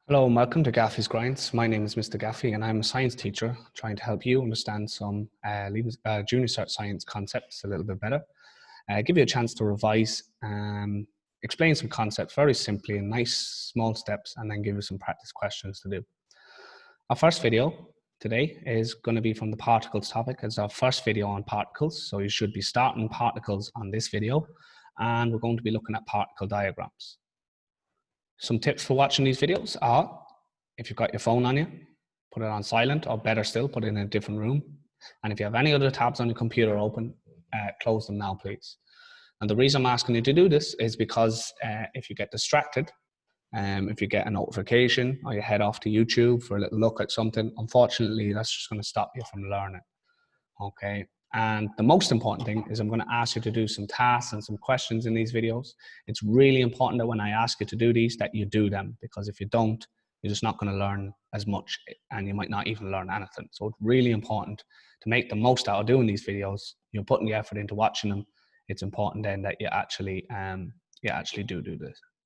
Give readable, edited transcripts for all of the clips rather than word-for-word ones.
Hello and welcome to Gaffey's Grinds. My name is Mr. Gaffey and I'm a science teacher trying to help you understand some junior cert science concepts a little bit better. Give you a chance to revise, explain some concepts very simply in nice small steps, and then give you some practice questions to do. Our first video today is going to be from the particles topic. It's our first video on particles, so you should be starting particles on this video, and we're going to be looking at particle diagrams. Some tips for watching these videos are, if you've got your phone on you, put it on silent, or better still, put it in a different room. And if you have any other tabs on your computer open, close them now, please. And the reason I'm asking you to do this is because if you get distracted, if you get a notification or you head off to YouTube for a little look at something, unfortunately, that's just going to stop you from learning. Okay. And the most important thing is I'm going to ask you to do some tasks and some questions in these videos. It's really important that when I ask you to do these, that you do them, because if you don't, you're just not going to learn as much and you might not even learn anything. So it's really important to make the most out of doing these videos. You're putting the effort into watching them. It's important then that you actually do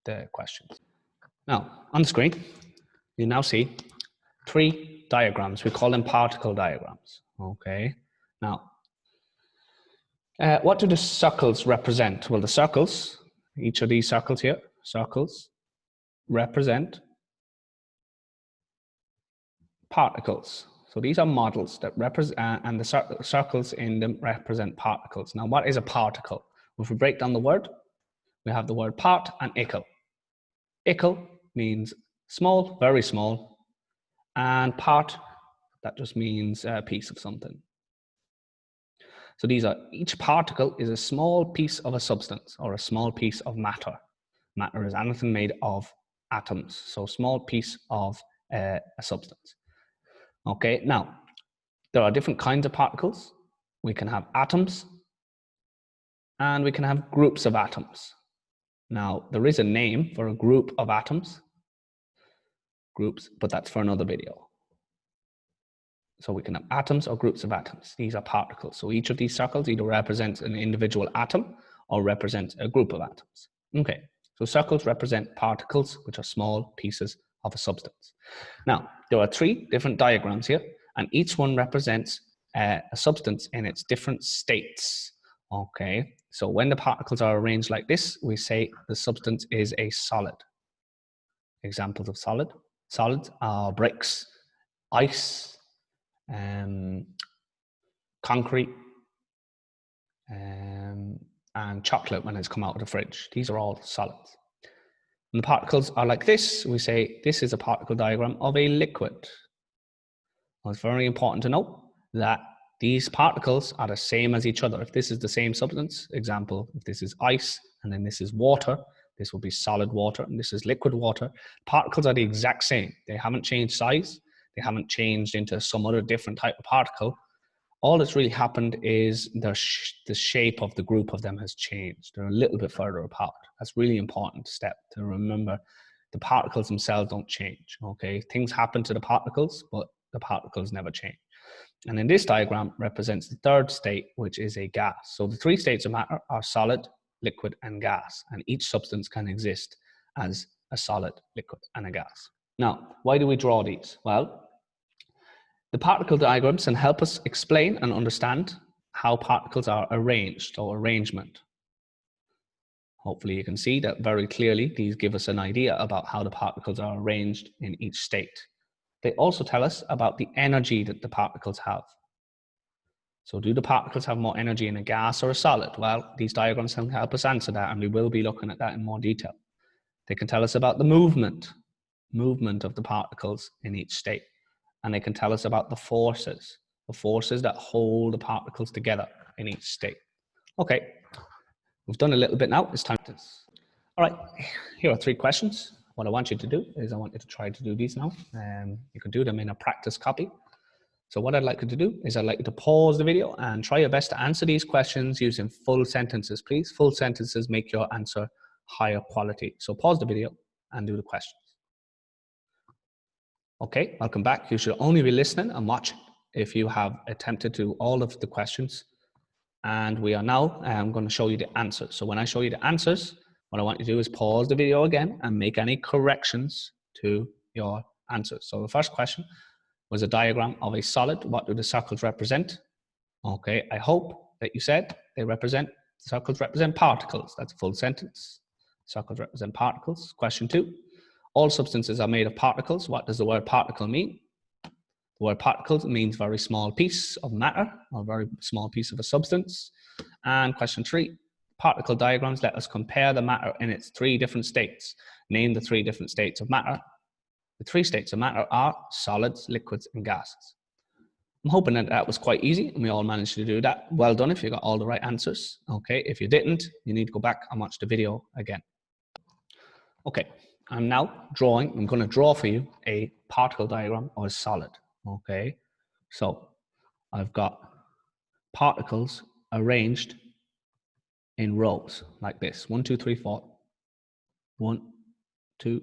the questions. Now, on the screen, you now see 3 diagrams. We call them particle diagrams. Okay. Now, what do the circles represent? Well, the circles, each of these circles here, circles represent particles. So these are models that represent, and the circles in them represent particles. Now, what is a particle? If we break down the word, we have the word part and icle. Icle means small, very small, and part, that just means a piece of something. So each particle is a small piece of a substance or a small piece of matter. Matter is anything made of atoms, so small piece of a substance. Okay, now, there are different kinds of particles. We can have atoms and we can have groups of atoms. Now, there is a name for a group of atoms, groups, but that's for another video. So we can have atoms or groups of atoms. These are particles. So each of these circles either represents an individual atom or represents a group of atoms. Okay, so circles represent particles, which are small pieces of a substance. Now, there are 3 different diagrams here, and each one represents a substance in its different states. Okay, so when the particles are arranged like this, we say the substance is a solid. Examples of solids are bricks, ice, concrete, and chocolate when it's come out of the fridge. These are all solids. When the particles are like this, we say this is a particle diagram of a liquid. Well, it's very important to note that these particles are the same as each other. If this is the same substance, example, if this is ice and then this is water, this will be solid water and this is liquid water. Particles are the exact same. They haven't changed size. They haven't changed into some other different type of particle. All that's really happened is the shape of the group of them has changed. They're a little bit further apart. That's really important step to remember. The particles themselves don't change, okay? Things happen to the particles, but the particles never change. And in this diagram represents the 3rd state, which is a gas. So the 3 states of matter are solid, liquid, and gas. And each substance can exist as a solid, liquid, and a gas. Now, why do we draw these? Well, the particle diagrams can help us explain and understand how particles are arranged or arrangement. Hopefully you can see that very clearly. These give us an idea about how the particles are arranged in each state. They also tell us about the energy that the particles have. So do the particles have more energy in a gas or a solid? Well, these diagrams can help us answer that, and we will be looking at that in more detail. They can tell us about the movement of the particles in each state. And they can tell us about the forces that hold the particles together in each state. Okay, we've done a little bit now. It's time to... All right, here are 3 questions. What I want you to do is I want you to try to do these now. You can do them in a practice copy. So what I'd like you to do is I'd like you to pause the video and try your best to answer these questions using full sentences, please. Full sentences make your answer higher quality. So pause the video and do the questions. Okay, welcome back. You should only be listening and watching if you have attempted to do all of the questions. And we are now going to show you the answers. So when I show you the answers, what I want you to do is pause the video again and make any corrections to your answers. So the first question was a diagram of a solid. What do the circles represent? Okay, I hope that you said circles represent particles. That's a full sentence. Circles represent particles. Question 2, all substances are made of particles. What does the word particle mean? The word particles means very small piece of matter, or very small piece of a substance. And question 3, particle diagrams let us compare the matter in its 3 different states. Name the 3 different states of matter. The 3 states of matter are solids, liquids, and gases. I'm hoping that that was quite easy and we all managed to do that. Well done if you got all the right answers. Okay, if you didn't, you need to go back and watch the video again. Okay, I'm now drawing. I'm going to draw for you a particle diagram of a solid. Okay, so I've got particles arranged in rows like this. 1, 2, 3, 4. 1, 2,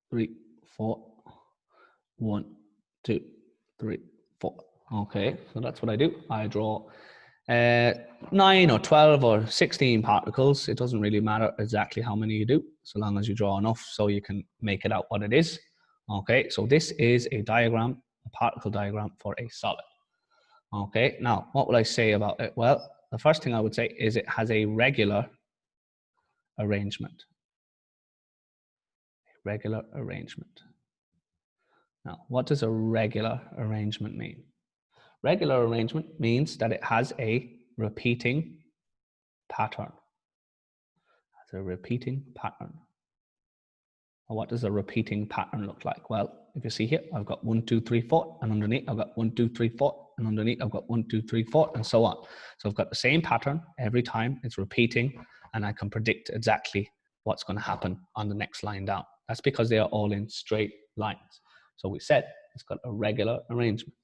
3, 4. 1, 2, 3, 4. Okay, so that's what I do. I draw 9 or 12 or 16 particles. It doesn't really matter exactly how many you do, so long as you draw enough so you can make it out what it is. Okay, so this is a diagram, a particle diagram for a solid. Okay, now what would I say about it? Well, the first thing I would say is it has a regular arrangement. Regular arrangement. Now, what does a regular arrangement mean? Regular arrangement means that it has a repeating pattern. Has a repeating pattern. Well, what does a repeating pattern look like? Well, if you see here, I've got 1, 2, 3, 4, and underneath I've got 1, 2, 3, 4, and underneath I've got 1, 2, 3, 4, and so on. So I've got the same pattern every time. It's repeating, and I can predict exactly what's going to happen on the next line down. That's because they are all in straight lines. So we said it's got a regular arrangement.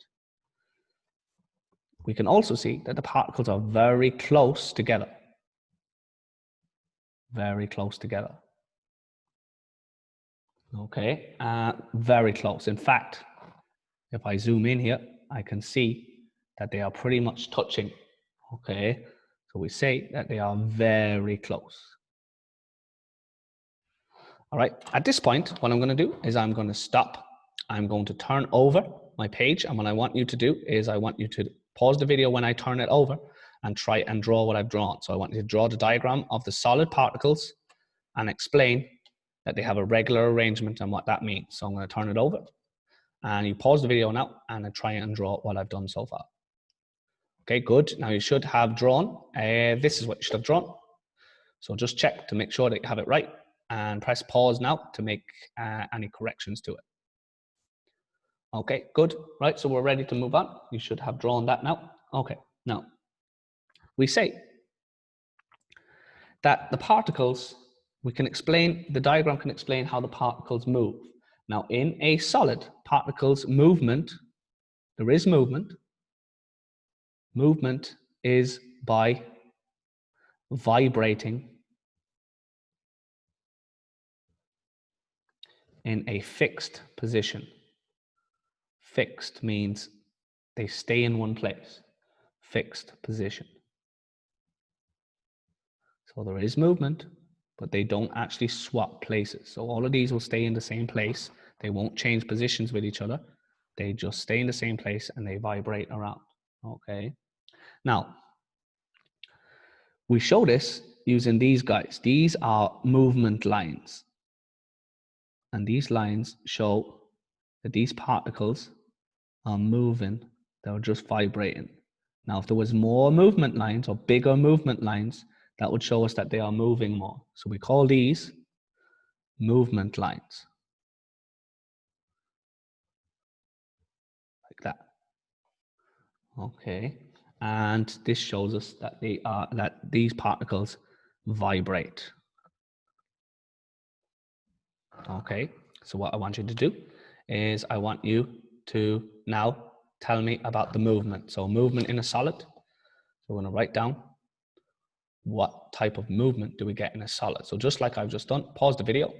We can also see that the particles are very close together. Very close together. Okay, very close. In fact, if I zoom in here, I can see that they are pretty much touching. Okay, so we say that they are very close. All right, at this point, what I'm going to do is I'm going to stop. I'm going to turn over my page, and what I want you to do is I want you to pause the video when I turn it over and try and draw what I've drawn. So I want you to draw the diagram of the solid particles and explain that they have a regular arrangement and what that means. So I'm going to turn it over, and you pause the video now and I try and draw what I've done so far. Okay, good. Now you should have drawn, this is what you should have drawn. So just check to make sure that you have it right and press pause now to make any corrections to it. Okay, good. Right, so we're ready to move on. You should have drawn that now. Okay, now we say that the particles, we can explain, the diagram can explain how the particles move. Now in a solid, particles movement, there is movement. Movement is by vibrating in a fixed position. Fixed means they stay in one place. Fixed position. So there is movement, but they don't actually swap places. So all of these will stay in the same place. They won't change positions with each other. They just stay in the same place and they vibrate around. Okay. Now, we show this using these guys. These are movement lines. And these lines show that these particles are moving. They're just vibrating. Now, if there was more movement lines or bigger movement lines, that would show us that they are moving more. So we call these movement lines. Like that. Okay. And this shows us that these particles vibrate. Okay. So what I want you to do is I want you to now tell me about the movement. So movement in a solid. So we're going to write down what type of movement do we get in a solid. So just like I've just done, pause the video.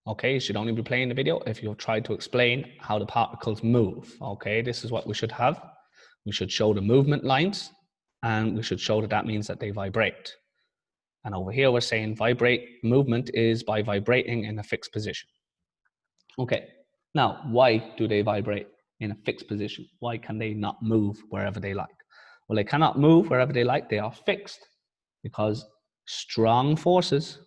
Okay, you should only be playing the video if you've tried to explain how the particles move. Okay, this is what we should have. We should show the movement lines, and we should show that that means that they vibrate. And over here, we're saying movement is by vibrating in a fixed position. Okay, now why do they vibrate in a fixed position? Why can they not move wherever they like? Well, they cannot move wherever they like. They are fixed because strong forces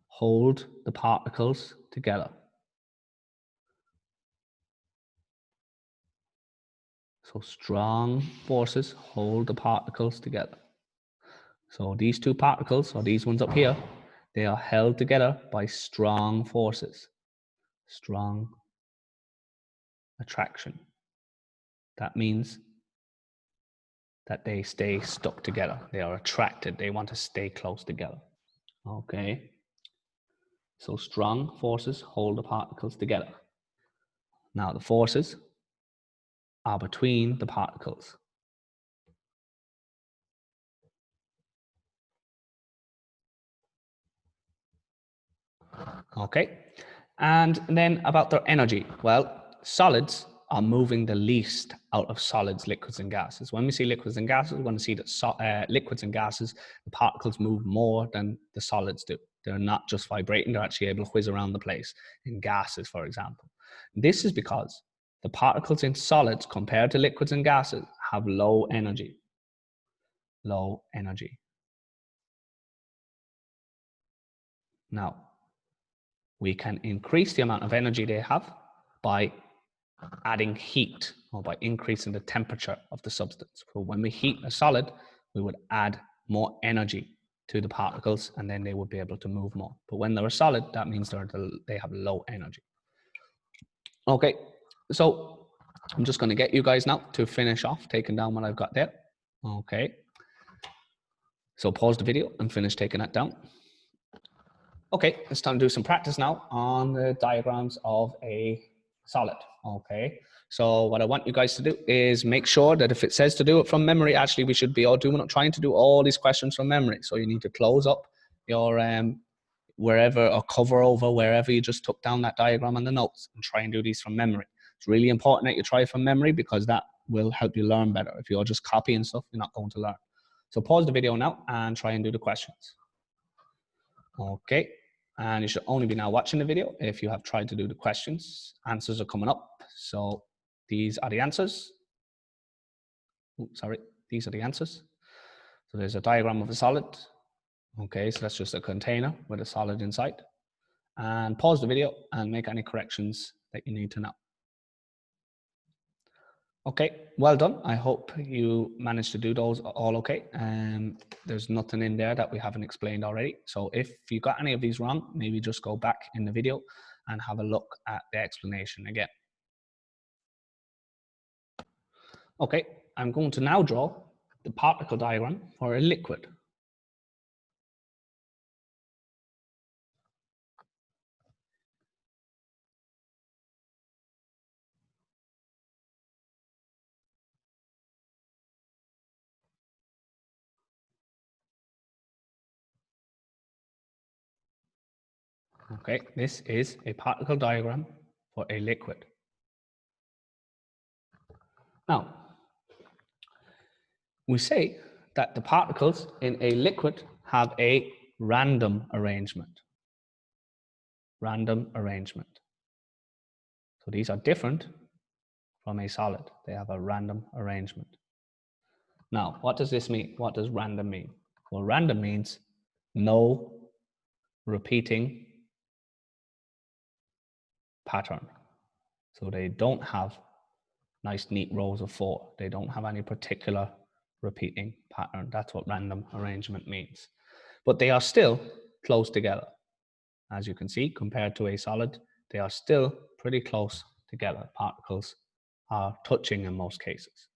hold the particles together. So strong forces hold the particles together. So these two particles, or these ones up here, they are held together by strong forces. Strong attraction. That means that they stay stuck together. They are attracted. They want to stay close together. Okay. So strong forces hold the particles together. Now the forces are between the particles. Okay. And then about their energy. Well, solids are moving the least out of solids, liquids, and gases. When we see liquids and gases, we're going to see that liquids and gases, the particles move more than the solids do. They're not just vibrating, they're actually able to whiz around the place in gases, for example. This is because the particles in solids compared to liquids and gases have low energy. Low energy. Now, we can increase the amount of energy they have by adding heat or by increasing the temperature of the substance. So when we heat a solid, we would add more energy to the particles and then they would be able to move more. But when they're a solid, that means they have low energy. Okay, so I'm just going to get you guys now to finish off taking down what I've got there. Okay, so pause the video and finish taking that down. Okay, it's time to do some practice now on the diagrams of a solid. Okay, so what I want you guys to do is make sure that if it says to do it from memory, actually we should be all doing, trying to do all these questions from memory. So you need to close up your wherever, or cover over wherever you just took down that diagram on the notes, and try and do these from memory. It's really important that you try from memory because that will help you learn better. If you're just copying stuff, you're not going to learn. So pause the video now and try and do the questions. Okay, and you should only be now watching the video if you have tried to do the questions. Answers are coming up. So these are the answers. Sorry, these are the answers. So there's a diagram of a solid. Okay, so that's just a container with a solid inside. And pause the video and make any corrections that you need to know. Okay, well done. I hope you managed to do those all okay. There's nothing in there that we haven't explained already. So if you got any of these wrong, maybe just go back in the video and have a look at the explanation again. Okay, I'm going to now draw the particle diagram for a liquid. Okay, this is a particle diagram for a liquid. Now, we say that the particles in a liquid have a random arrangement. Random arrangement. So these are different from a solid. They have a random arrangement. Now, what does this mean? What does random mean? Well, random means no repeating pattern. So they don't have nice neat rows of 4. They don't have any particular repeating pattern. That's what random arrangement means. But they are still close together. As you can see, compared to a solid, they are still pretty close together. Particles are touching in most cases,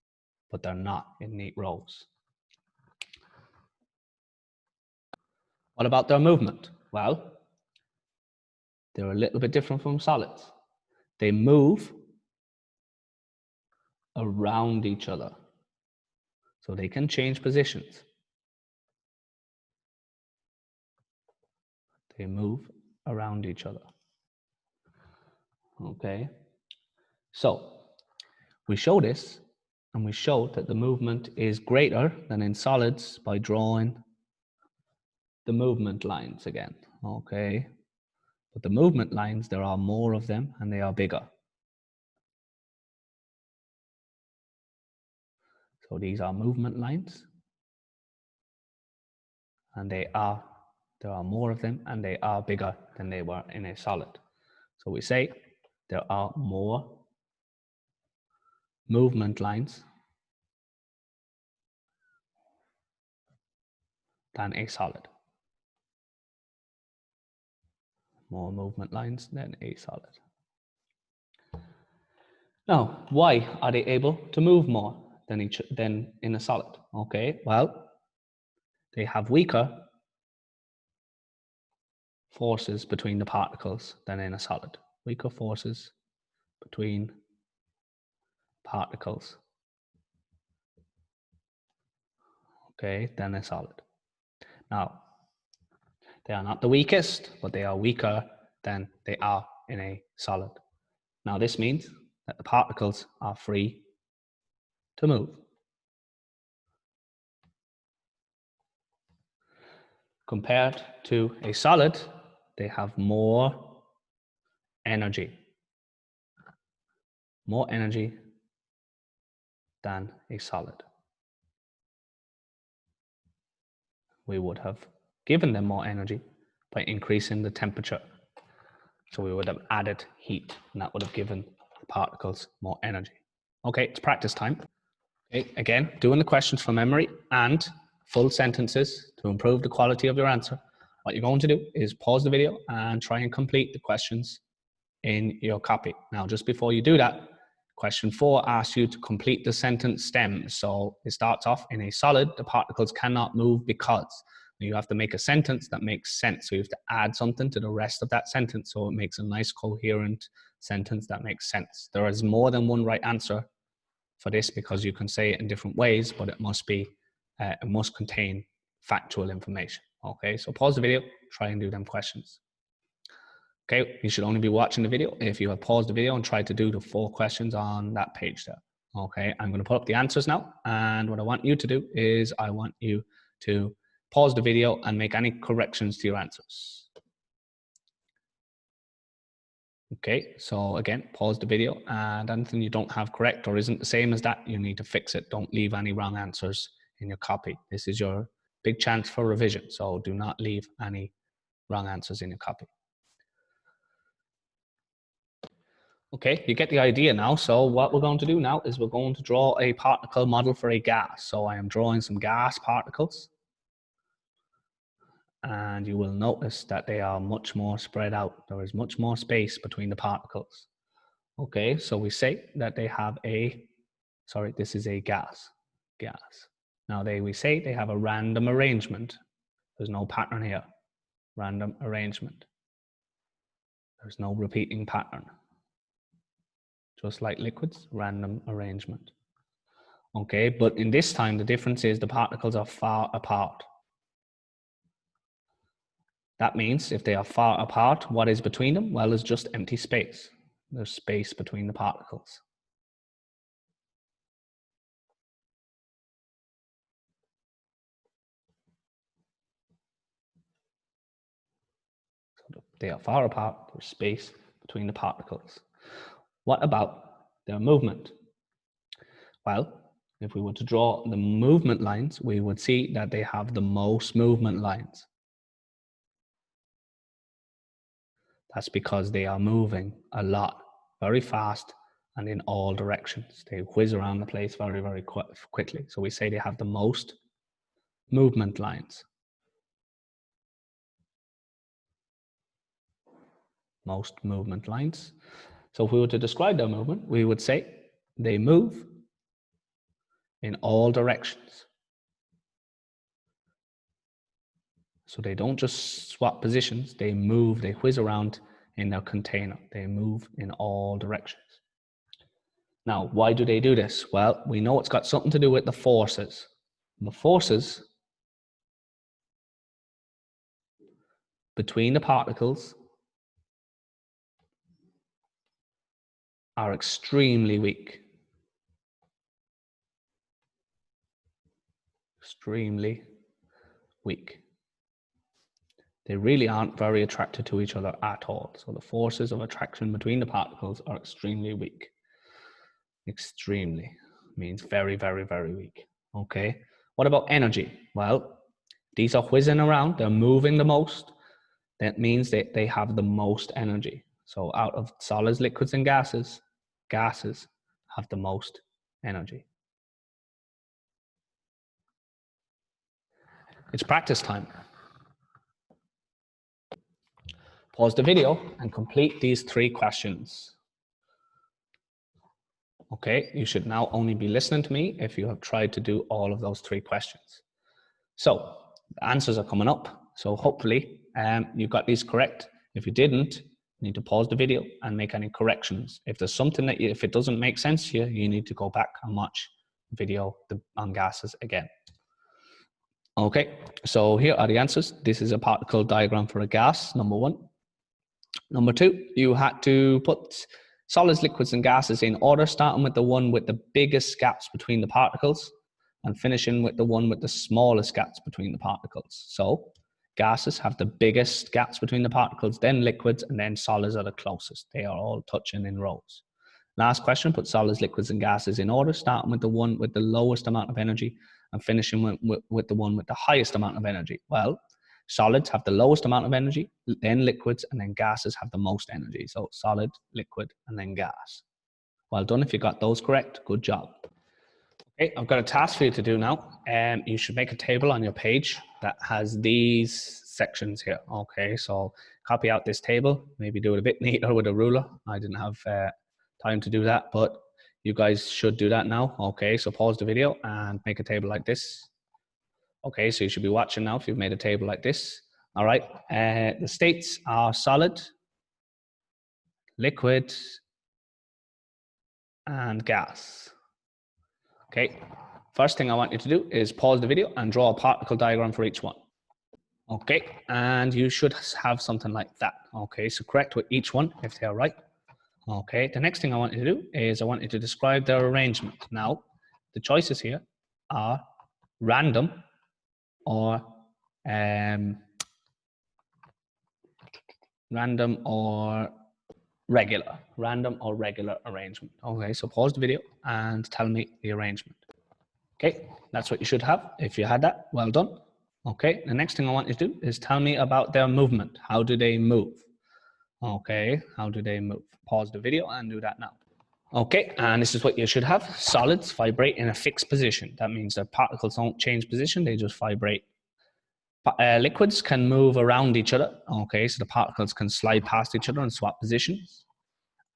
but they're not in neat rows. What about their movement? Well, they're a little bit different from solids. They move around each other. So they can change positions. They move around each other. Okay. So we show this, and we show that the movement is greater than in solids by drawing the movement lines again, okay? But the movement lines, there are more of them and they are bigger. So these are movement lines and there are more of them and they are bigger than they were in a solid. So we say there are more movement lines than a solid. More movement lines than a solid. Now, why are they able to move more than in a solid? Okay, well, they have weaker forces between the particles than in a solid. Weaker forces between particles, okay, than a solid. Now, they are not the weakest, but they are weaker than they are in a solid. Now, this means that the particles are free to move. Compared to a solid, they have more energy. More energy than a solid. We would have given them more energy by increasing the temperature. So we would have added heat, and that would have given the particles more energy. Okay, it's practice time. Okay, again, doing the questions from memory and full sentences to improve the quality of your answer. What you're going to do is pause the video and try and complete the questions in your copy. Now, just before you do that, question 4 asks you to complete the sentence stem. So it starts off in a solid, the particles cannot move because. You have to make a sentence that makes sense. So you have to add something to the rest of that sentence so it makes a nice coherent sentence that makes sense. There is more than one right answer for this because you can say it in different ways, but it must contain factual information. Okay, so pause the video, try and do them questions. Okay, you should only be watching the video if you have paused the video and tried to do the 4 questions on that page there. Okay, I'm going to put up the answers now. And what I want you to do is I want you to pause the video and make any corrections to your answers. Okay, so again, pause the video and anything you don't have correct or isn't the same as that, you need to fix it. Don't leave any wrong answers in your copy. This is your big chance for revision. So do not leave any wrong answers in your copy. Okay, you get the idea now. So what we're going to do now is we're going to draw a particle model for a gas. So I am drawing some gas particles. And you will notice that they are much more spread out. There is much more space between the particles. Okay, so we say that they have this is a gas. Now we say they have a random arrangement. There's no pattern here. Random arrangement. There's no repeating pattern. Just like liquids, random arrangement. Okay, but in this time, the difference is the particles are far apart. That means if they are far apart, what is between them? Well, there's just empty space. There's space between the particles. So they are far apart, there's space between the particles. What about their movement? Well, if we were to draw the movement lines, we would see that they have the most movement lines. That's because they are moving a lot, very fast, and in all directions. They whiz around the place very, very quickly. So we say they have the most movement lines. Most movement lines. So if we were to describe their movement, we would say they move in all directions. So they don't just swap positions, they move, they whiz around in their container. They move in all directions. Now, why do they do this? Well, we know it's got something to do with the forces. The forces between the particles are extremely weak. Extremely weak. They really aren't very attracted to each other at all. So the forces of attraction between the particles are extremely weak. Extremely means very, very, very weak. Okay. What about energy? Well, these are whizzing around. They're moving the most. That means that they have the most energy. So out of solids, liquids, and gases, gases have the most energy. It's practice time. Pause the video and complete these 3 questions. Okay, you should now only be listening to me if you have tried to do all of those 3 questions. So the answers are coming up. So hopefully you got these correct. If you didn't, you need to pause the video and make any corrections. If there's something that if it doesn't make sense to you, you need to go back and watch the video on gases again. Okay, so here are the answers. This is a particle diagram for a gas, number 1. Number 2, you had to put solids, liquids, and gases in order, starting with the one with the biggest gaps between the particles and finishing with the one with the smallest gaps between the particles. So gases have the biggest gaps between the particles, then liquids, and then solids are the closest. They are all touching in rows. Last question, put solids, liquids, and gases in order, starting with the one with the lowest amount of energy and finishing with the one with the highest amount of energy. Well, solids have the lowest amount of energy, then liquids, and then gases have the most energy. So solid, liquid, and then gas. Well done if you got those correct. Good job. Okay, I've got a task for you to do now. You should make a table on your page that has these sections here. Okay, so copy out this table, maybe do it a bit neater with a ruler. I didn't have time to do that, but you guys should do that now. Okay, so pause the video and make a table like this. Okay, so you should be watching now if you've made a table like this. All right, the states are solid, liquid, and gas. Okay, first thing I want you to do is pause the video and draw a particle diagram for each one. Okay, and you should have something like that. Okay, so correct with each one if they are right. Okay, the next thing I want you to do is I want you to describe their arrangement. Now, the choices here are random or regular arrangement. Okay, so pause the video and tell me the arrangement. Okay, that's what you should have. If you had that, well done. Okay, the next thing I want you to do is tell me about their movement. How do they move? Okay, how do they move? Pause the video and do that now. Okay, and this is what you should have. Solids vibrate in a fixed position. That means their particles don't change position, they just vibrate. Liquids can move around each other. Okay, so the particles can slide past each other and swap positions.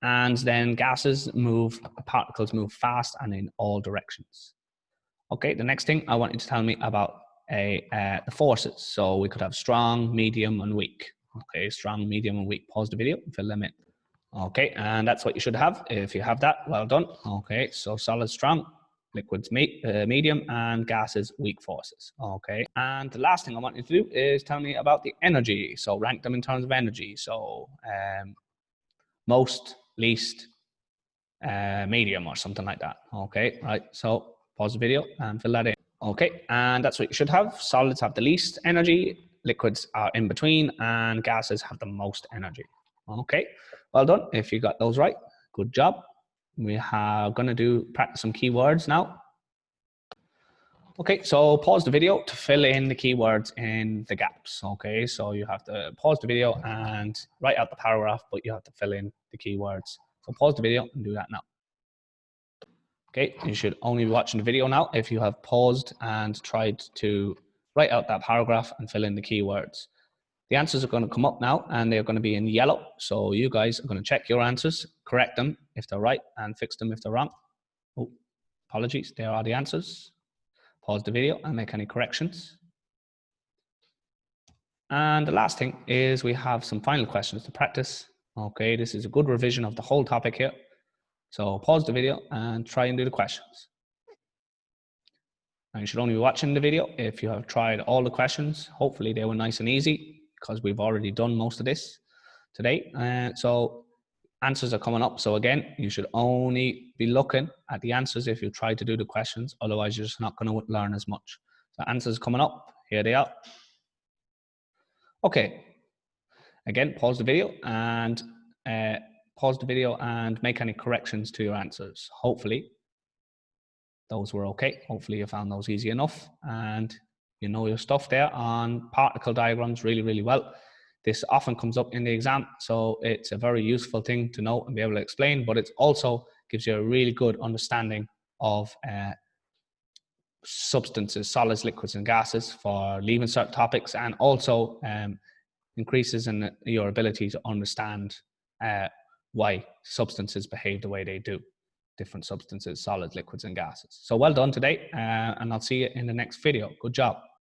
And then particles move fast and in all directions. Okay, the next thing I want you to tell me about the forces. So we could have strong, medium, and weak. Okay, strong, medium, and weak. Pause the video and fill them in. Okay, and that's what you should have. If you have that, well done. Okay, so solid, strong, liquids, medium, and gases, weak forces. Okay, and the last thing I want you to do is tell me about the energy. So rank them in terms of energy. So most, least, medium, or something like that. Okay, right, so pause the video and fill that in. Okay, and that's what you should have. Solids have the least energy, liquids are in between, and gases have the most energy. Okay, well done if you got those right. Good job. We are going to practice some keywords now. Okay, so pause the video to fill in the keywords in the gaps. Okay, so you have to pause the video and write out the paragraph, but you have to fill in the keywords. So pause the video and do that now. Okay, you should only be watching the video now if you have paused and tried to write out that paragraph and fill in the keywords. The answers are going to come up now and they're going to be in yellow. So you guys are going to check your answers, correct them if they're right, and fix them if they're wrong. Oh, apologies, there are the answers. Pause the video and make any corrections. And the last thing is we have some final questions to practice. Okay, this is a good revision of the whole topic here. So pause the video and try and do the questions. Now you should only be watching the video if you have tried all the questions. Hopefully they were nice and easy because we've already done most of this today. So answers are coming up. So again, you should only be looking at the answers if you try to do the questions. Otherwise, you're just not going to learn as much. So answers coming up. Here they are. Okay, again, pause the video and make any corrections to your answers. Hopefully those were okay. Hopefully you found those easy enough and you know your stuff there on particle diagrams really, really well. This often comes up in the exam, so it's a very useful thing to know and be able to explain, but it also gives you a really good understanding of substances, solids, liquids, and gases for leaving certain topics, and also increases in your ability to understand why substances behave the way they do. Different substances, solids, liquids, and gases. So well done today, and I'll see you in the next video. Good job.